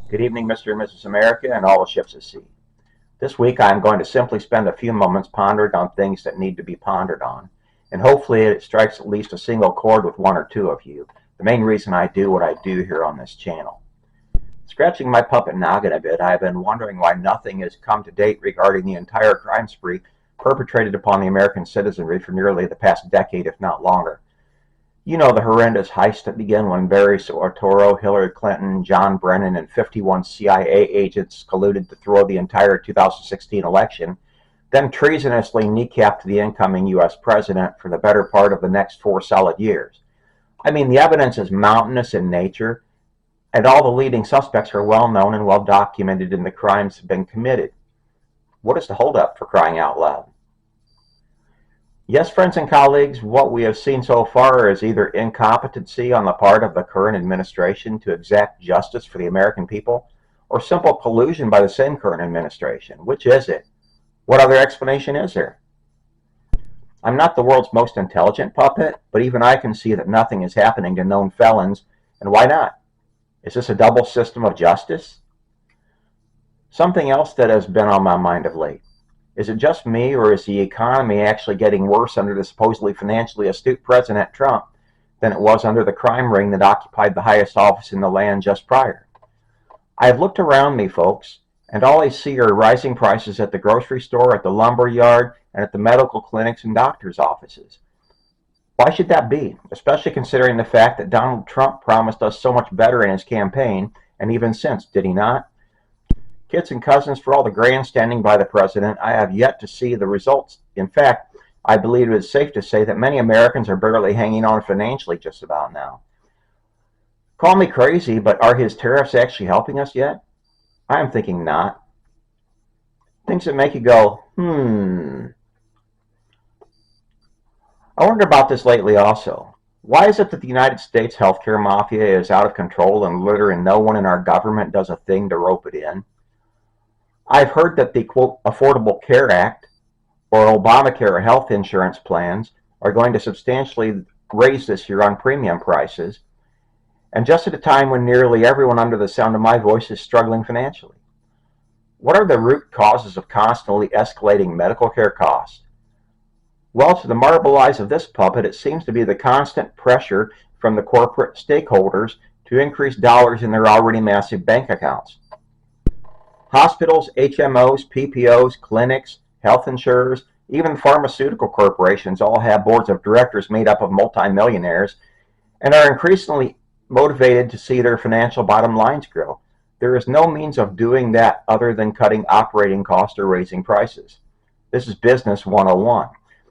Good evening, Mr. and Mrs. America, and all the ships at sea. This week I am going to simply spend a few moments pondering on things that need to be pondered on, and hopefully it strikes at least a single chord with one or two of you, the main reason I do what I do here on this channel. Scratching my puppet noggin a bit, I have been wondering why nothing has come to date regarding the entire crime spree perpetrated upon the American citizenry for nearly the past decade, if not longer. You know the horrendous heist that began when Barry Soetoro, Hillary Clinton, John Brennan, and 51 CIA agents colluded to throw the entire 2016 election, then treasonously kneecapped the incoming U.S. president for the better part of the next 4 solid years. I mean, the evidence is mountainous in nature, and all the leading suspects are well known and well documented, and the crimes have been committed. What is the holdup, for crying out loud? Yes, friends and colleagues, what we have seen so far is either incompetency on the part of the current administration to exact justice for the American people, or simple collusion by the same current administration. Which is it? What other explanation is there? I'm not the world's most intelligent puppet, but even I can see that nothing is happening to known felons, and why not? Is this a double system of justice? Something else that has been on my mind of late. Is it just me, or is the economy actually getting worse under the supposedly financially astute President Trump than it was under the crime ring that occupied the highest office in the land just prior? I have looked around me, folks, and all I see are rising prices at the grocery store, at the lumber yard, and at the medical clinics and doctors' offices. Why should that be, especially considering the fact that Donald Trump promised us so much better in his campaign, and even since, did he not? Kids and cousins, for all the grandstanding by the president, I have yet to see the results. In fact, I believe it is safe to say that many Americans are barely hanging on financially just about now. Call me crazy, but are his tariffs actually helping us yet? I am thinking not. Things that make you go, I wonder about this lately also. Why is it that the United States healthcare mafia is out of control and literally no one in our government does a thing to rope it in? I've heard that the quote Affordable Care Act or Obamacare health insurance plans are going to substantially raise this year on premium prices, and just at a time when nearly everyone under the sound of my voice is struggling financially. What are the root causes of constantly escalating medical care costs? Well, to the marble eyes of this puppet, it seems to be the constant pressure from the corporate stakeholders to increase dollars in their already massive bank accounts. Hospitals, HMOs, PPOs, clinics, health insurers, even pharmaceutical corporations all have boards of directors made up of multimillionaires and are increasingly motivated to see their financial bottom lines grow. There is no means of doing that other than cutting operating costs or raising prices. This is business 101.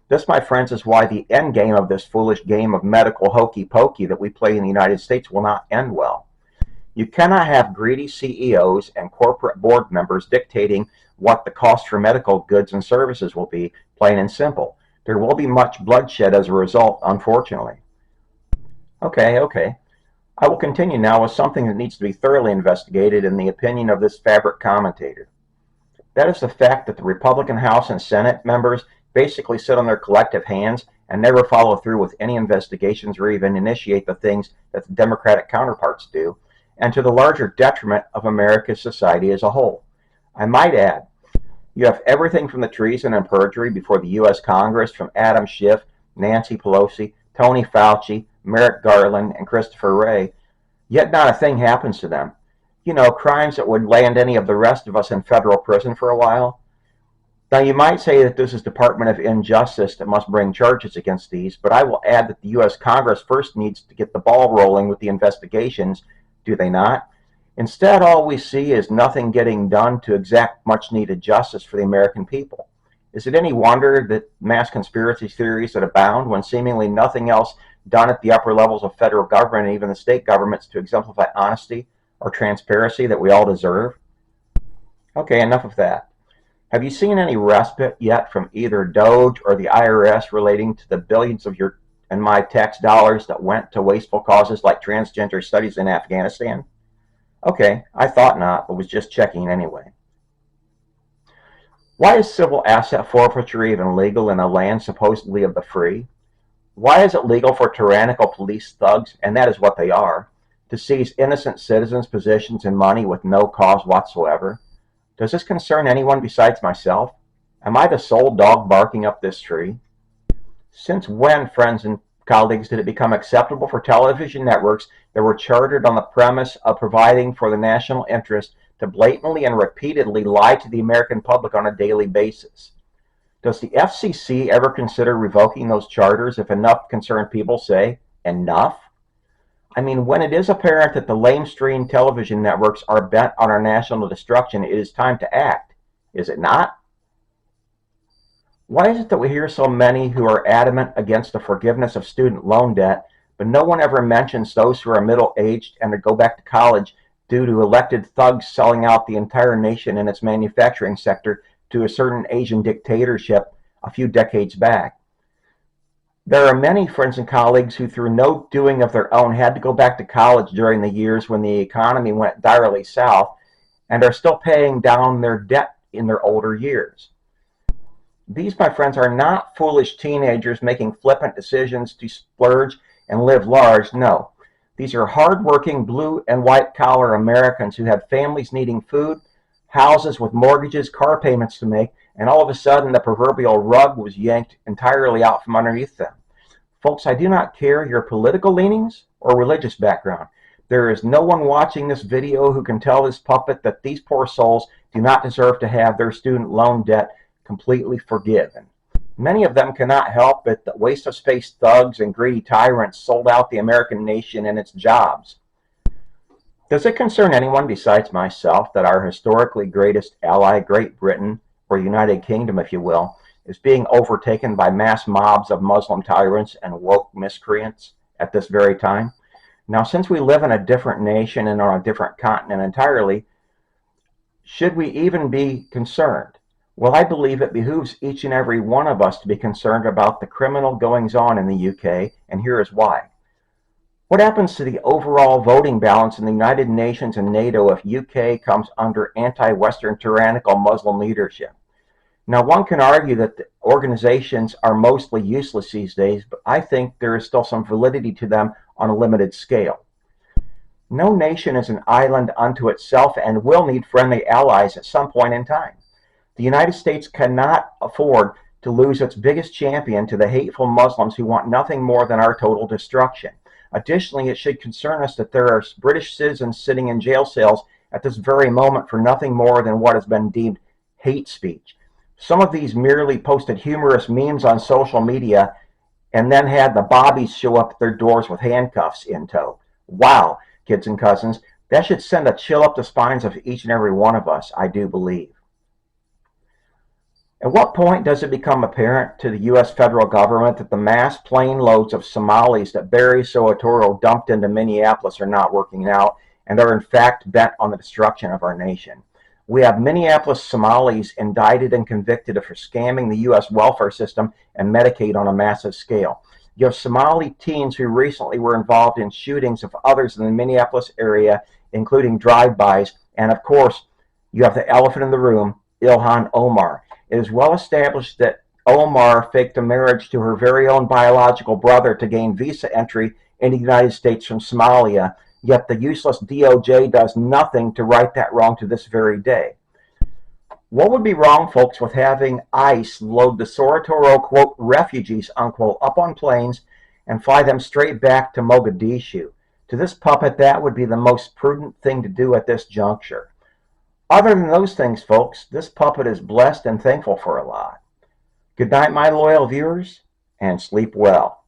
This, my friends, is why the end game of this foolish game of medical hokey pokey that we play in the United States will not end well. You cannot have greedy CEOs and corporate board members dictating what the cost for medical goods and services will be, plain and simple. There will be much bloodshed as a result, unfortunately. Okay. I will continue now with something that needs to be thoroughly investigated in the opinion of this fabric commentator. That is the fact that the Republican House and Senate members basically sit on their collective hands and never follow through with any investigations or even initiate the things that the Democratic counterparts do, and to the larger detriment of America's society as a whole. I might add, you have everything from the treason and perjury before the U.S. Congress from Adam Schiff, Nancy Pelosi, Tony Fauci, Merrick Garland, and Christopher Wray, yet not a thing happens to them. You know, crimes that would land any of the rest of us in federal prison for a while. Now, you might say that this is Department of Injustice that must bring charges against these, but I will add that the U.S. Congress first needs to get the ball rolling with the investigations, do they not? Instead, all we see is nothing getting done to exact much-needed justice for the American people. Is it any wonder that mass conspiracy theories that abound when seemingly nothing else done at the upper levels of federal government and even the state governments to exemplify honesty or transparency that we all deserve? Okay, enough of that. Have you seen any respite yet from either Doge or the IRS relating to the billions of your and my tax dollars that went to wasteful causes like transgender studies in Afghanistan? Okay, I thought not, but was just checking anyway. Why is civil asset forfeiture even legal in a land supposedly of the free? Why is it legal for tyrannical police thugs, and that is what they are, to seize innocent citizens' positions and money with no cause whatsoever? Does this concern anyone besides myself? Am I the sole dog barking up this tree? Since when, friends and colleagues, did it become acceptable for television networks that were chartered on the premise of providing for the national interest to blatantly and repeatedly lie to the American public on a daily basis? Does the FCC ever consider revoking those charters if enough concerned people say, enough? I mean, when it is apparent that the lamestream television networks are bent on our national destruction, it is time to act, is it not? Why is it that we hear so many who are adamant against the forgiveness of student loan debt, but no one ever mentions those who are middle-aged and to go back to college due to elected thugs selling out the entire nation and its manufacturing sector to a certain Asian dictatorship a few decades back? There are many friends and colleagues who, through no doing of their own, had to go back to college during the years when the economy went direly south and are still paying down their debt in their older years. These, my friends, are not foolish teenagers making flippant decisions to splurge and live large. No. These are hardworking blue and white collar Americans who have families needing food, houses with mortgages, car payments to make, and all of a sudden the proverbial rug was yanked entirely out from underneath them. Folks, I do not care your political leanings or religious background. There is no one watching this video who can tell this puppet that these poor souls do not deserve to have their student loan debt completely forgiven. Many of them cannot help it that waste of space thugs and greedy tyrants sold out the American nation and its jobs. Does it concern anyone besides myself that our historically greatest ally, Great Britain, or United Kingdom, if you will, is being overtaken by mass mobs of Muslim tyrants and woke miscreants at this very time? Now, since we live in a different nation and on a different continent entirely, should we even be concerned? Well, I believe it behooves each and every one of us to be concerned about the criminal goings-on in the UK, and here is why. What happens to the overall voting balance in the United Nations and NATO if UK comes under anti-Western tyrannical Muslim leadership? Now, one can argue that the organizations are mostly useless these days, but I think there is still some validity to them on a limited scale. No nation is an island unto itself and will need friendly allies at some point in time. The United States cannot afford to lose its biggest champion to the hateful Muslims who want nothing more than our total destruction. Additionally, it should concern us that there are British citizens sitting in jail cells at this very moment for nothing more than what has been deemed hate speech. Some of these merely posted humorous memes on social media and then had the bobbies show up at their doors with handcuffs in tow. Wow, kids and cousins, that should send a chill up the spines of each and every one of us, I do believe. At what point does it become apparent to the U.S. federal government that the mass plane loads of Somalis that Barry Soetoro dumped into Minneapolis are not working out and are in fact bent on the destruction of our nation? We have Minneapolis Somalis indicted and convicted for scamming the U.S. welfare system and Medicaid on a massive scale. You have Somali teens who recently were involved in shootings of others in the Minneapolis area, including drive-bys, and of course, you have the elephant in the room, Ilhan Omar. It is well established that Omar faked a marriage to her very own biological brother to gain visa entry in the United States from Somalia, yet the useless DOJ does nothing to right that wrong to this very day. What would be wrong, folks, with having ICE load the Soetoro, quote, refugees, unquote, up on planes and fly them straight back to Mogadishu? To this puppet, that would be the most prudent thing to do at this juncture. Other than those things, folks, this puppet is blessed and thankful for a lot. Good night, my loyal viewers, and sleep well.